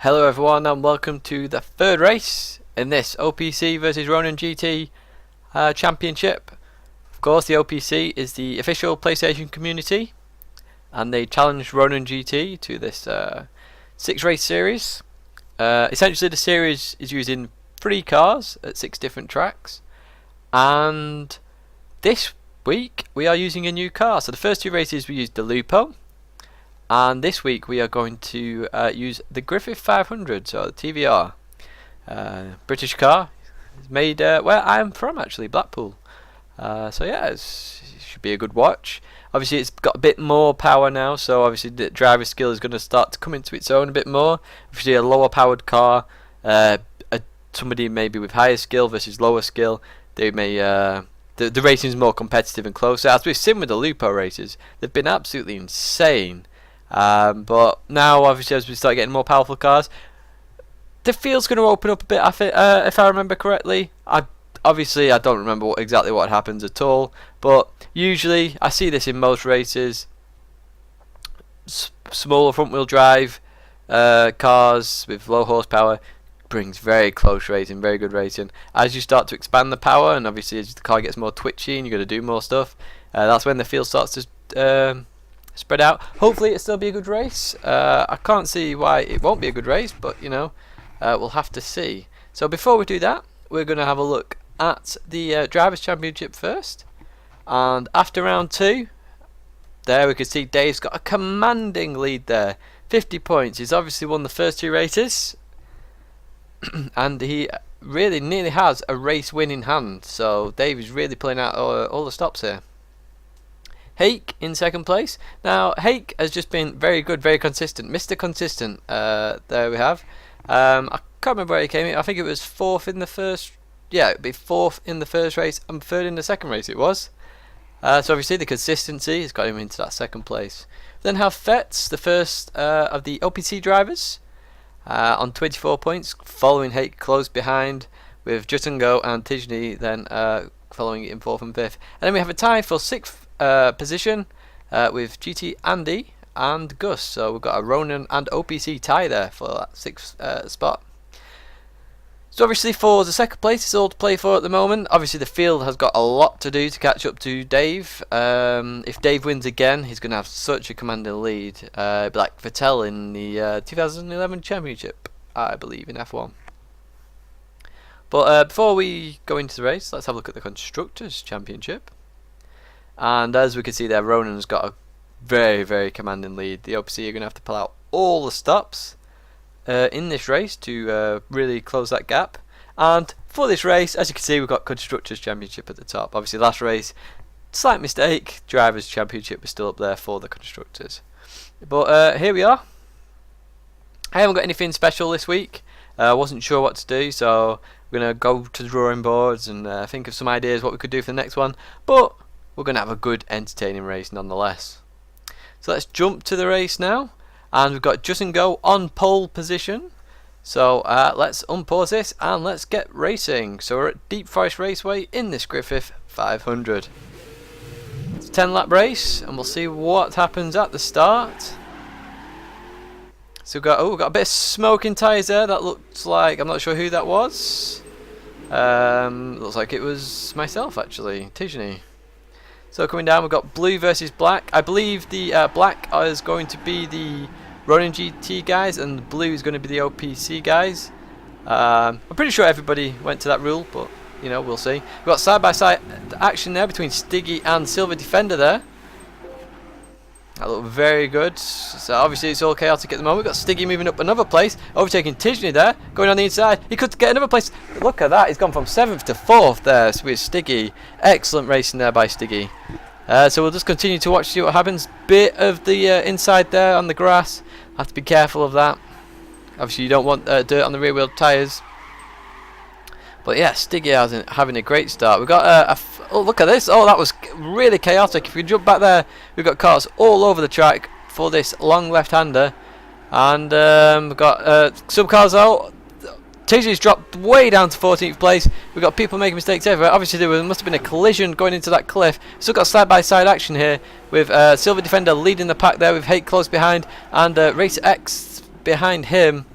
Hello everyone and welcome to the third race in this OPC versus RoninGT championship. Of course, the OPC is the official PlayStation community and they challenged RoninGT to this 6-race series. Essentially the series is using 3 cars at 6 different tracks, and this week we are using a new car. So the first 2 races we used the Lupo, and this week we are going to use the Griffith 500, so the TVR. British car. It's made where I am from, actually, Blackpool. So yeah, it should be a good watch. Obviously it's got a bit more power now, so obviously the driver skill is going to start to come into its own a bit more. Obviously a lower powered car, somebody maybe with higher skill versus lower skill, they may the racing is more competitive and closer. As we've seen with the Lupo races, they've been absolutely insane. But now, obviously, as we start getting more powerful cars, the field's going to open up a bit. If I remember correctly, I don't remember exactly what happens at all. But usually, I see this in most races. Smaller front-wheel drive cars with low horsepower brings very close racing, very good racing. As you start to expand the power, and obviously as the car gets more twitchy and you're going to do more stuff, that's when the field starts to spread out. Hopefully it'll still be a good race. I can't see why it won't be a good race, but you know, we'll have to see. So before we do that, we're going to have a look at the Drivers' Championship first. And after round 2, there we can see Dave's got a commanding lead there, 50 points. He's obviously won the first 2 races and he really nearly has a race win in hand, so Dave is really playing out all the stops here. Hake in second place. Now Hake has just been very good, very consistent, Mr. Consistent. There we have. I can't remember where he came in. I think it was 4th in the first. Yeah, it'd be 4th in the first race and 3rd in the second race. It was. So obviously the consistency has got him into that 2nd place. Then have Fetz, the first of the OPC drivers, on 24 points, following Hake close behind, with Jutungo and Tidgney then following it in 4th and 5th. And then we have a tie for 6th position with GT Andy and Gus. So we've got a Ronin and OPC tie there for that 6th spot. So obviously for the 2nd place, it's all to play for at the moment. Obviously the field has got a lot to do to catch up to Dave. If Dave wins again, he's going to have such a commanding lead, like Vettel in the 2011 championship, I believe, in F1. But before we go into the race, let's have a look at the Constructors' Championship. And as we can see there, Ronin's got a very, very commanding lead. The OPC are going to have to pull out all the stops in this race to really close that gap. And for this race, as you can see, we've got Constructors' Championship at the top. Obviously last race, slight mistake, Drivers' Championship was still up there for the Constructors. But here we are. I haven't got anything special this week. I wasn't sure what to do, so we're going to go to the drawing boards and think of some ideas what we could do for the next one. But we're going to have a good, entertaining race nonetheless. So let's jump to the race now. And we've got Just and Go on pole position. So let's unpause this and let's get racing. So we're at Deepforest Raceway in this Griffith 500. It's a 10-lap race and we'll see what happens at the start. So we've got a bit of smoke in tyres there. That looks like, I'm not sure who that was. Looks like it was myself actually, Tidgney. So coming down, we've got blue versus black. I believe the black is going to be the RoninGT guys and the blue is going to be the OPC guys. I'm pretty sure everybody went to that rule, but you know, we'll see. We've got side-by-side action there between Stiggy and Silver Defender there. That looked very good. So obviously it's all chaotic at the moment. We've got Stiggy moving up another place, overtaking Tidgney there, going on the inside. He could get another place. Look at that, he's gone from 7th to 4th there with Stiggy. Excellent racing there by Stiggy. So we'll just continue to watch, see what happens. Bit of the inside there on the grass. Have to be careful of that. Obviously you don't want dirt on the rear wheel tyres. But yeah, Stiggy having a great start. We've got oh, look at this. Oh, that was really chaotic. If we jump back there, we've got cars all over the track for this long left-hander. And we've got some cars out. Tidgney's dropped way down to 14th place. We've got people making mistakes everywhere. Obviously there must have been a collision going into that cliff. Still got side-by-side action here with Silver Defender leading the pack there with Hake close behind and Racer X behind him.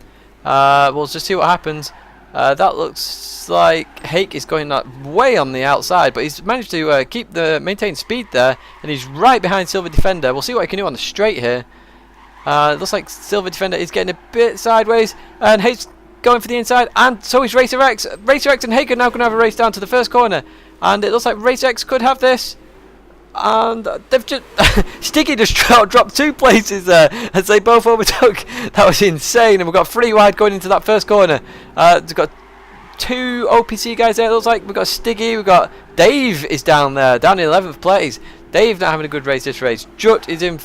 We'll just see what happens. That looks like Hake is going way on the outside, but he's managed to maintain speed there, and he's right behind Silver Defender. We'll see what he can do on the straight here. It looks like Silver Defender is getting a bit sideways, and Hake's going for the inside, and so is Racer X. Racer X and Hake are now going to have a race down to the first corner, and it looks like Racer X could have this. And they've just Stiggy just dropped 2 places there as they both overtook. That was insane. And we've got 3 wide going into that first corner. We've got 2 OPC guys there. It looks like we've got Stiggy. We've got Dave is down there, down in 11th place. Dave not having a good race this race. Jut is in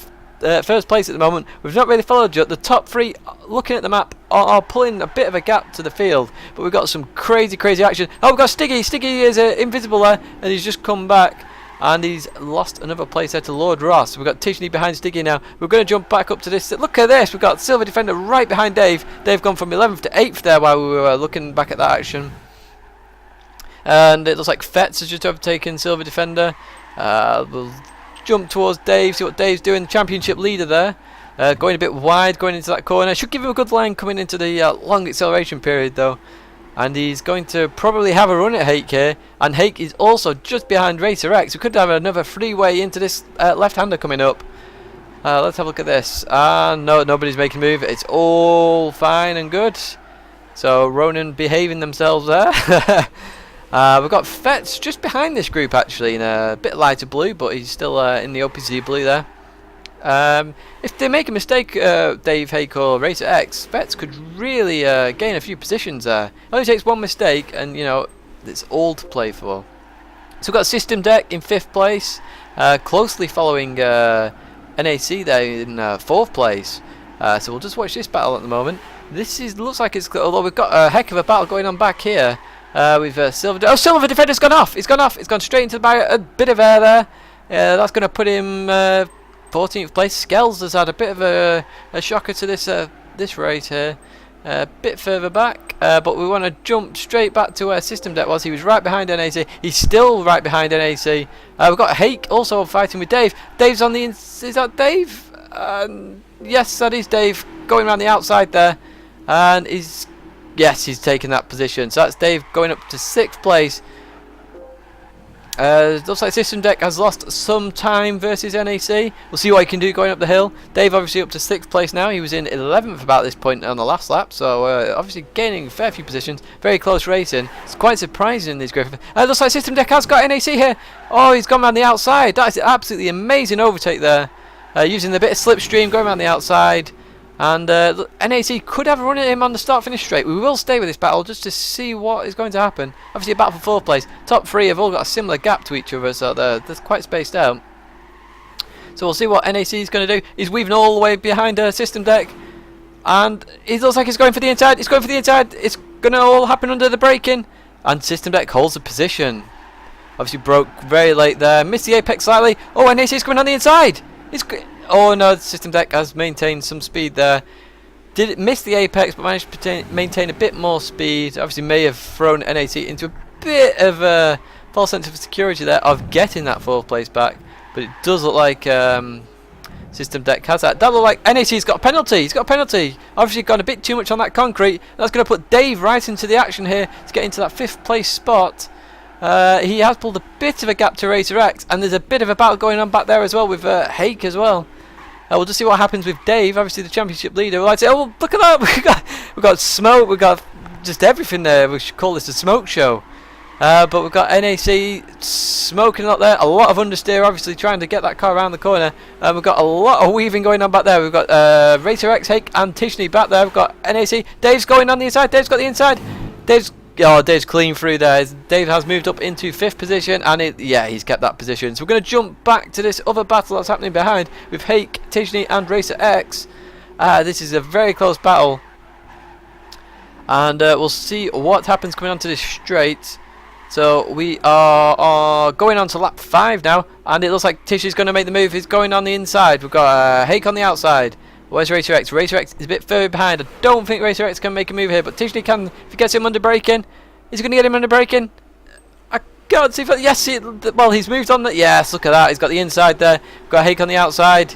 first place at the moment. We've not really followed Jut. The top 3, looking at the map, are pulling a bit of a gap to the field. But we've got some crazy action. Oh, we've got Stiggy. Stiggy is invisible there, and he's just come back. And he's lost another place there to Lord Ross. We've got Tidgney behind Stiggy now. We're going to jump back up to this. Look at this. We've got Silver Defender right behind Dave. Dave gone from 11th to 8th there while we were looking back at that action. And it looks like Fetz has just overtaken Silver Defender. We'll jump towards Dave, see what Dave's doing. Championship leader there. Going a bit wide, going into that corner. Should give him a good line coming into the long acceleration period though. And he's going to probably have a run at Hake here. And Hake is also just behind Racer X. We could have another freeway into this left-hander coming up. Let's have a look at this. No, nobody's making a move. It's all fine and good. So Ronin behaving themselves there. We've got Fetz just behind this group actually in a bit lighter blue, but he's still in the OPC blue there. If they make a mistake, Dave, Hake or Racer X, Fetz could really gain a few positions there. It only takes 1 mistake and, you know, it's all to play for. So we've got System Deck in 5th place, closely following NAC there in 4th place. So we'll just watch this battle at the moment. This looks like it's, although we've got a heck of a battle going on back here. With Silver Defender's gone off. It's gone straight into the barrier. A bit of air there. That's going to put him 14th place. Skells has had a bit of a shocker to this race here. A bit further back, but we want to jump straight back to where System Deck was. He was right behind NAC. He's still right behind NAC. We've got Hake also fighting with Dave. Dave's on the is that Dave? Yes, that is Dave going around the outside there, and he's taken that position. So that's Dave going up to 6th place. Looks like System Deck has lost some time versus NAC. We'll see what he can do going up the hill. Dave obviously up to 6th place now. He was in 11th about this point on the last lap, so obviously gaining a fair few positions. Very close racing. It's quite surprising this Griffith. Looks like System Deck has got NAC here. Oh, he's gone around the outside. That is an absolutely amazing overtake there. Using the bit of slipstream, going around the outside. And NAC could have a run at him on the start-finish straight. We will stay with this battle just to see what is going to happen. Obviously a battle for 4th place. Top 3 have all got a similar gap to each other, so they're quite spaced out. So we'll see what NAC is going to do. He's weaving all the way behind System Deck. And it looks like he's going for the inside. He's going for the inside. It's going to all happen under the braking. And System Deck holds the position. Obviously broke very late there. Missed the apex slightly. Oh, NAC is coming on the inside. Oh no, the System Deck has maintained some speed there. Did it miss the apex but managed to maintain a bit more speed. Obviously may have thrown NAC into a bit of a false sense of security there of getting that 4th place back. But it does look like System Deck has that. That look like NAC's got a penalty. He's got a penalty. Obviously gone a bit too much on that concrete. That's going to put Dave right into the action here to get into that 5th place spot. He has pulled a bit of a gap to Racer X, and there's a bit of a battle going on back there as well with Hake as well. We'll just see what happens with Dave, obviously the championship leader. We'll say, oh, look at that! We've got smoke, we've got just everything there. We should call this a smoke show. But we've got NAC smoking up there. A lot of understeer, obviously trying to get that car around the corner. We've got a lot of weaving going on back there. We've got Racer X, Hake, and Tidgney back there. We've got NAC. Dave's going on the inside. Dave's got the inside. Dave's clean through there. Dave has moved up into 5th position, and he's kept that position. So we're going to jump back to this other battle that's happening behind with Hake, Tidgney, and Racer X. This is a very close battle, and we'll see what happens coming onto this straight. So we are going on to lap 5 now, and it looks like Tidgney's going to make the move. He's going on the inside. We've got Hake on the outside. Where's Racer X? Racer X is a bit further behind. I don't think Racer X can make a move here, but Tidgney can if he gets him under braking. Is he going to get him under braking? I can't see. Yes, well, he's moved on. Yes, look at that. He's got the inside there. Got Hake on the outside.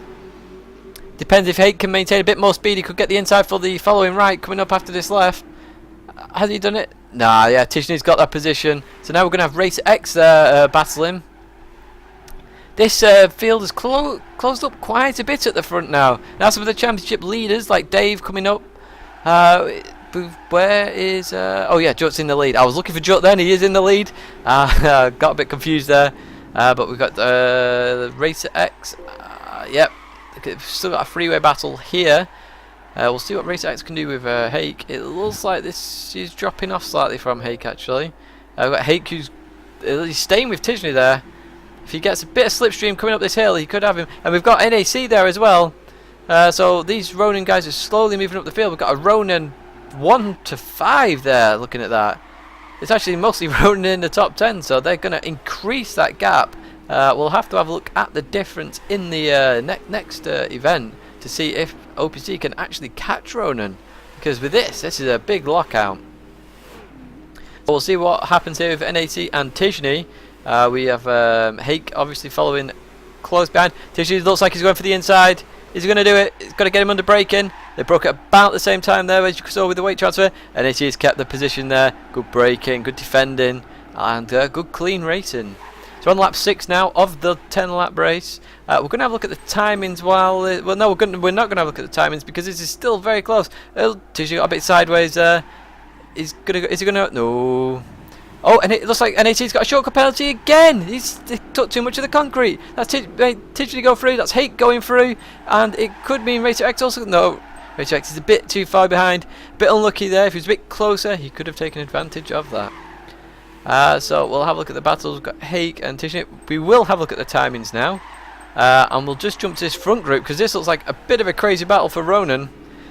Depends if Hake can maintain a bit more speed. He could get the inside for the following right coming up after this left. Has he done it? Nah, yeah, Tidgney's got that position. So now we're going to have Racer X there battling. This field has closed up quite a bit at the front now. Now some of the championship leaders like Dave coming up. Where is... oh yeah, Jut's in the lead. I was looking for Jut then. He is in the lead. Got a bit confused there. But we've got Racer X. Yep. Still got a freeway battle here. We'll see what Racer X can do with Hake. It looks like this is dropping off slightly from Hake actually. We've got Hake who's he's staying with Tidgney there. If he gets a bit of slipstream coming up this hill, he could have him. And we've got NAC there as well. So these Ronin guys are slowly moving up the field. We've got a Ronin 1 to 5 there, looking at that. It's actually mostly Ronin in the top 10, so they're going to increase that gap. We'll have to have a look at the difference in the next event to see if OPC can actually catch Ronin. Because with this is a big lockout. We'll see what happens here with NAC and Tidgney. We have Hake obviously following close behind. Tidgney looks like he's going for the inside. Is he going to do it? He's got to get him under braking. They broke at about the same time there, as you saw with the weight transfer. And NAC has kept the position there. Good braking, good defending, and good clean racing. So on lap 6 now of the 10-lap race. We're going to have a look at the timings while... well, no, we're not going to have a look at the timings because this is still very close. Tidgney got a bit sideways there. Is he going to... No... Oh, and it looks like NAT's got a shortcut penalty again. He took too much of the concrete. That's Tidgney go through. That's Hake going through, and it could mean Racer X also. No, Racer X is a bit too far behind. A bit unlucky there. If he was a bit closer, he could have taken advantage of that. So we'll have a look at the battles. We've got Hake and Tidgney. We will have a look at the timings now, and we'll just jump to this front group because this looks like a bit of a crazy battle for Ronin.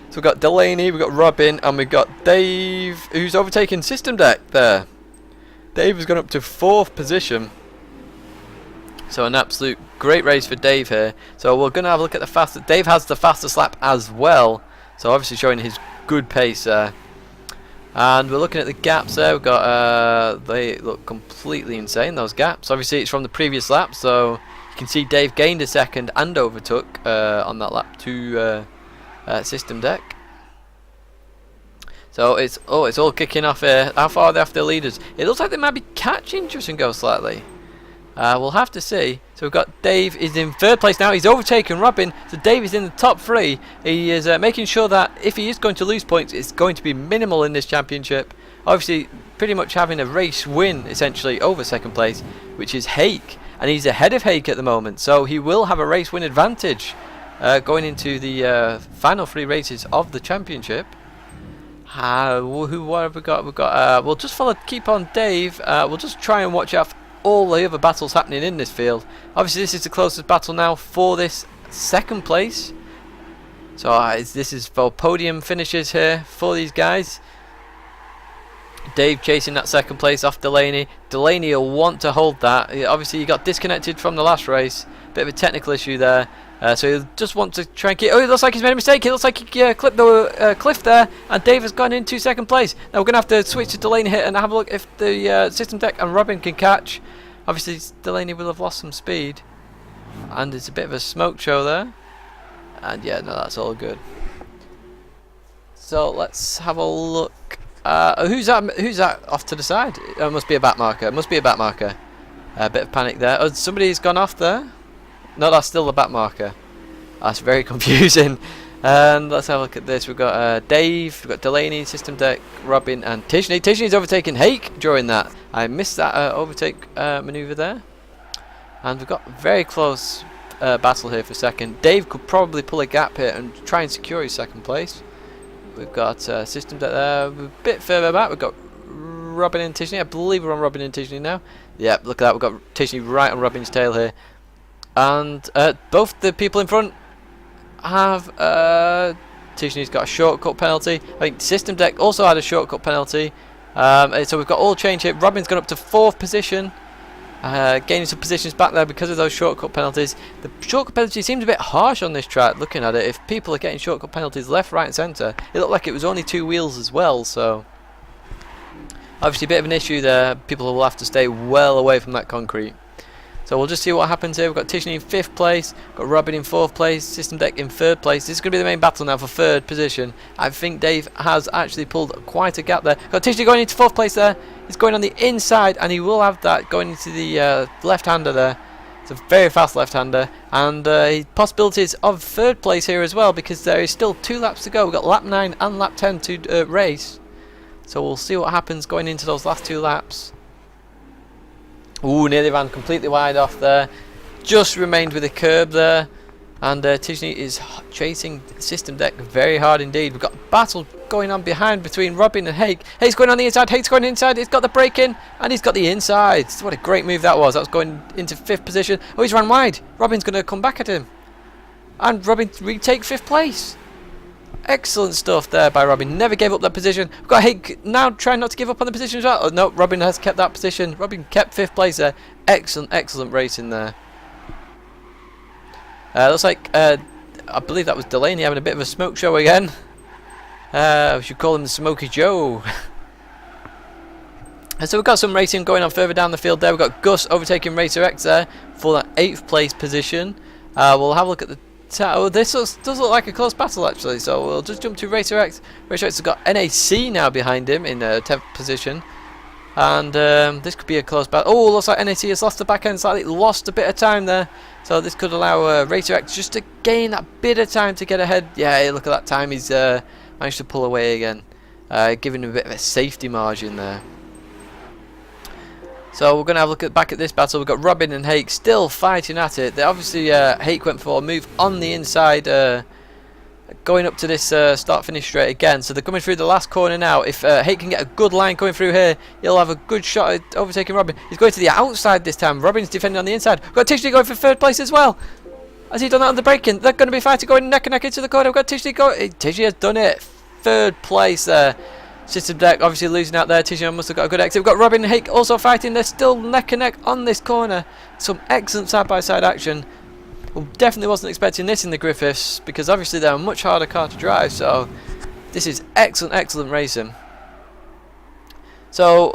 So we've got Delaney, we've got Robin, and we've got Dave, who's overtaking System Deck there. Dave has gone up to 4th position. So an absolute great race for Dave here. So we're going to have a look at the fastest. Dave has the fastest lap as well. So obviously showing his good pace there. And we're looking at the gaps there. We've got, they look completely insane, those gaps. Obviously it's from the previous lap. So you can see Dave gained a second and overtook on that lap to System Deck. So it's all kicking off here. How far are they after the leaders? It looks like they might be catching Just and Go slightly. We'll have to see. So we've got Dave is in 3rd place now. He's overtaken Robin. So Dave is in the top 3. He is making sure that if he is going to lose points, it's going to be minimal in this championship. Obviously, pretty much having a race win essentially over 2nd place, which is Hake, and he's ahead of Hake at the moment. So he will have a race win advantage going into the final 3 races of the championship. What have we got? We've got. We'll just keep on Dave. We'll just try and watch out for all the other battles happening in this field. Obviously, this is the closest battle now for this 2nd place. So this is for podium finishes here for these guys. Dave chasing that 2nd place off Delaney. Delaney will want to hold that. Obviously, he got disconnected from the last race. Bit of a technical issue there. So he'll just want to try and keep... Oh, it looks like he's made a mistake. It looks like he clipped the cliff there, and Dave has gone into 2nd place. Now we're going to have to switch to Delaney here and have a look if the System Deck and Robin can catch. Obviously, Delaney will have lost some speed, and it's a bit of a smoke show there. And yeah, no, that's all good. So let's have a look. Who's that off to the side? It must be a back marker. It must be a back marker. A bit of panic there. Oh, somebody's gone off there. No, that's still the back marker. That's very confusing. And let's have a look at this. We've got Dave, we've got Delaney, System Deck, Robin, and Tidgney. Tidgney's overtaken Hake during that. I missed that overtake manoeuvre there. And we've got a very close battle here for 2nd. Dave could probably pull a gap here and try and secure his 2nd place. We've got System Deck there. A bit further back, we've got Robin and Tidgney. I believe we're on Robin and Tidgney now. Yep, look at that. We've got Tidgney right on Robin's tail here. And both the people in front have Tidgney's got a shortcut penalty. I think System Deck also had a shortcut penalty. So we've got all change here. Robin's gone up to 4th position, gaining some positions back there because of those shortcut penalties. The shortcut penalty seems a bit harsh on this track. Looking at it, if people are getting shortcut penalties left, right, and centre, it looked like it was only 2 wheels as well. So obviously a bit of an issue there. People will have to stay well away from that concrete. So we'll just see what happens here. We've got Tidgney in 5th place, got Robin in 4th place, System Deck in 3rd place. This is going to be the main battle now for 3rd position. I think Dave has actually pulled quite a gap there. Got Tidgney going into 4th place there. He's going on the inside, and he will have that going into the left-hander there. It's a very fast left-hander, and possibilities of 3rd place here as well, because there is still 2 laps to go. We've got lap 9 and lap 10 to race. So we'll see what happens going into those last 2 laps. Ooh, nearly ran completely wide off there. Just remained with a curb there. And Tidgney is chasing System Deck very hard indeed. We've got a battle going on behind between Robin and Hake. Hake's going on the inside, Hake's going inside. He's got the break in, and he's got the inside. What a great move that was. That was going into 5th position. Oh, he's run wide. Robin's going to come back at him. And Robin retake 5th place. Excellent stuff there by Robin. Never gave up that position. We've got Hake now trying not to give up on the position as well. Oh, no, Robin has kept that position. Robin kept 5th place there. Excellent, excellent racing there. Looks like, I believe that was Delaney having a bit of a smoke show again. We should call him the Smoky Joe. And so we've got some racing going on further down the field there. We've got Gus overtaking Racer X there for that 8th place position. We'll have a look at the... Oh, this does look like a close battle actually, so we'll just jump to Racer X. Racer X has got NAC now behind him in 10th position. And this could be a close battle. Oh, looks like NAC has lost the back end slightly, lost a bit of time there. So this could allow Racer X just to gain that bit of time to get ahead. Yeah, look at that time, he's managed to pull away again, giving him a bit of a safety margin there. So we're going to have a look back at this battle. We've got Robin and Hake still fighting at it. They obviously, Hake went for a move on the inside, going up to this start-finish straight again. So they're coming through the last corner now. If Hake can get a good line coming through here, he'll have a good shot at overtaking Robin. He's going to the outside this time. Robin's defending on the inside. We've got Tidgney going for 3rd place as well. Has he done that on the braking? They're going to be fighting going neck and neck into the corner. We've got Tidgney going. Tidgney has done it. 3rd place there. System Deck obviously losing out there. Tidgney must have got a good exit. We've got Robin and Hake also fighting. They're still neck and neck on this corner. Some excellent side-by-side action. Well, definitely wasn't expecting this in the Griffiths, because obviously they're a much harder car to drive. So this is excellent, excellent racing. So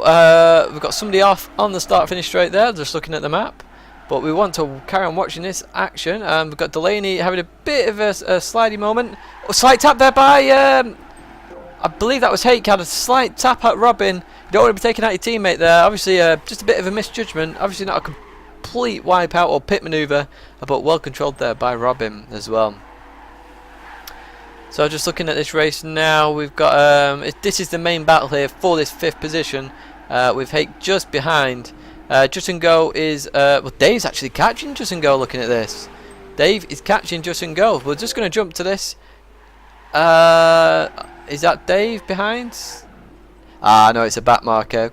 we've got somebody off on the start-finish straight there, just looking at the map. But we want to carry on watching this action. We've got Delaney having a bit of a slidey moment. Oh, slight tap there by... I believe that was Hake, had a slight tap at Robin. You don't want to be taking out your teammate there. Obviously, just a bit of a misjudgment. Obviously not a complete wipeout or pit manoeuvre, but well controlled there by Robin as well. So just looking at this race now, we've got this is the main battle here for this 5th position, with Hake just behind. Justin Go is well, Dave's actually catching Justin Go. Looking at this, Dave is catching Justin Go. We're just going to jump to this. Is that Dave behind? Ah, no, it's a back marker.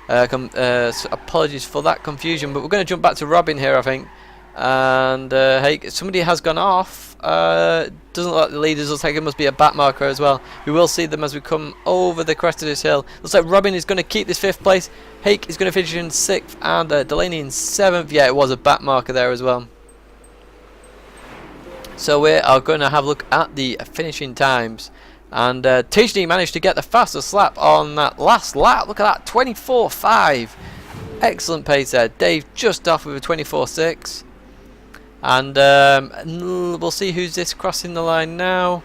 So apologies for that confusion, but we're going to jump back to Robin here, I think. And hey, somebody has gone off. Doesn't look like the leaders. Looks like it must be a back marker as well. We will see them as we come over the crest of this hill. Looks like Robin is going to keep this 5th place. Hake is going to finish in 6th, and Delaney in 7th. Yeah, it was a back marker there as well. So we are going to have a look at the finishing times. And Tidgney managed to get the fastest lap on that last lap. Look at that, 24.5. Excellent pace there. Dave just off with a 24.6. And we'll see who's this crossing the line now.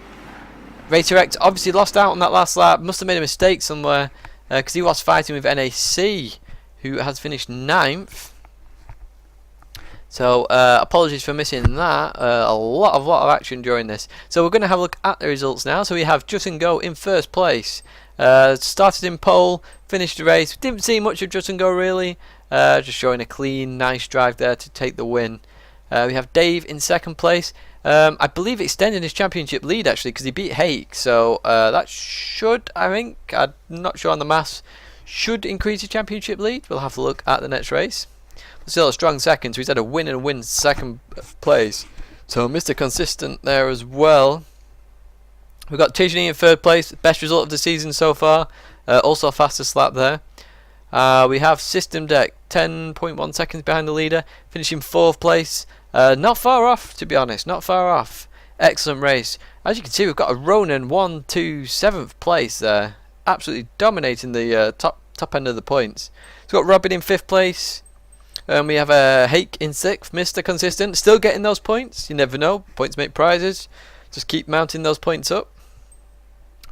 Racer X obviously lost out on that last lap. Must have made a mistake somewhere, because he was fighting with NAC, who has finished 9th. So apologies for missing that. A lot of action during this. So we're going to have a look at the results now. So we have Justin Go in 1st place. Started in pole, finished the race. Didn't see much of Justin Go really. Just showing a clean, nice drive there to take the win. We have Dave in 2nd place. I believe extending his championship lead actually, because he beat Hake. So that should, I think, I'm not sure on the maths, should increase his championship lead. We'll have to look at the next race. Still a strong 2nd, so he's had a win and win 2nd place. So Mr. Consistent there as well. We've got Tidgney in 3rd place, best result of the season so far. Also fastest lap there. We have System Deck 10.1 seconds behind the leader, finishing 4th place. Not far off, to be honest, not far off. Excellent race. As you can see, we've got a Ronin 1 to 7th place there, absolutely dominating the top end of the points. So we've got Robin in 5th place. We have a Hake in 6th, Mr. Consistent, still getting those points. You never know, points make prizes. Just keep mounting those points up.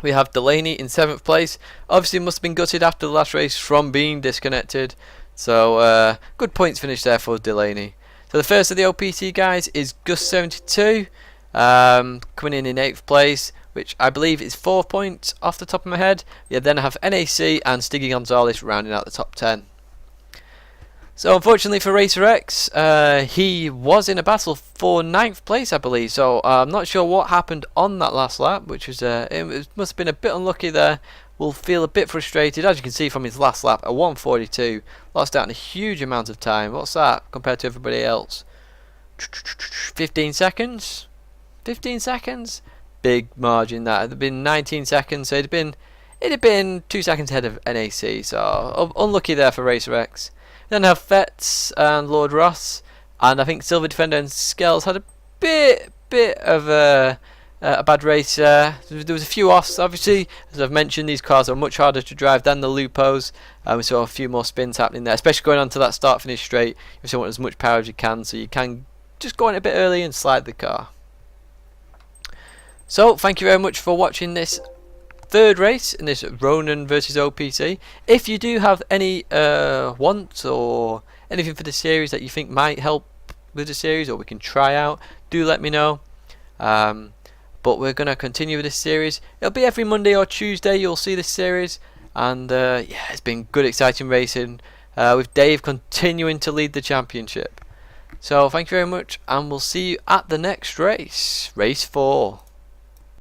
We have Delaney in 7th place. Obviously must have been gutted after the last race from being disconnected. So good points finish there for Delaney. So the first of the OPC guys is Gus72, coming in 8th place, which I believe is 4 points off the top of my head. Yeah, then I have NAC and Stiggy Gonzalez rounding out the top 10. So unfortunately for Racer X, he was in a battle for 9th place, I believe. So I'm not sure what happened on that last lap, which was it must have been a bit unlucky there. Will feel a bit frustrated, as you can see from his last lap, a 1:42, lost out in a huge amount of time. What's that compared to everybody else? 15 seconds. 15 seconds. Big margin that. It'd have been 19 seconds. So it'd have been 2 seconds ahead of NAC. So unlucky there for Racer X. Then I have Fetz and Lord Ross, and I think Silver Defender and Skells had a bit of a bad race. There was a few offs. Obviously, as I've mentioned, these cars are much harder to drive than the Lupos. We saw a few more spins happening there, especially going on to that start-finish straight. You still want as much power as you can, so you can just go in a bit early and slide the car. So, thank you very much for watching this third race in this Ronin versus OPC. If you do have any wants or anything for the series that you think might help with the series, or we can try out, do let me know. But we're going to continue with this series. It'll be every Monday or Tuesday you'll see this series. And yeah, it's been good, exciting racing with Dave continuing to lead the championship. So thank you very much, and we'll see you at the next race, race 4.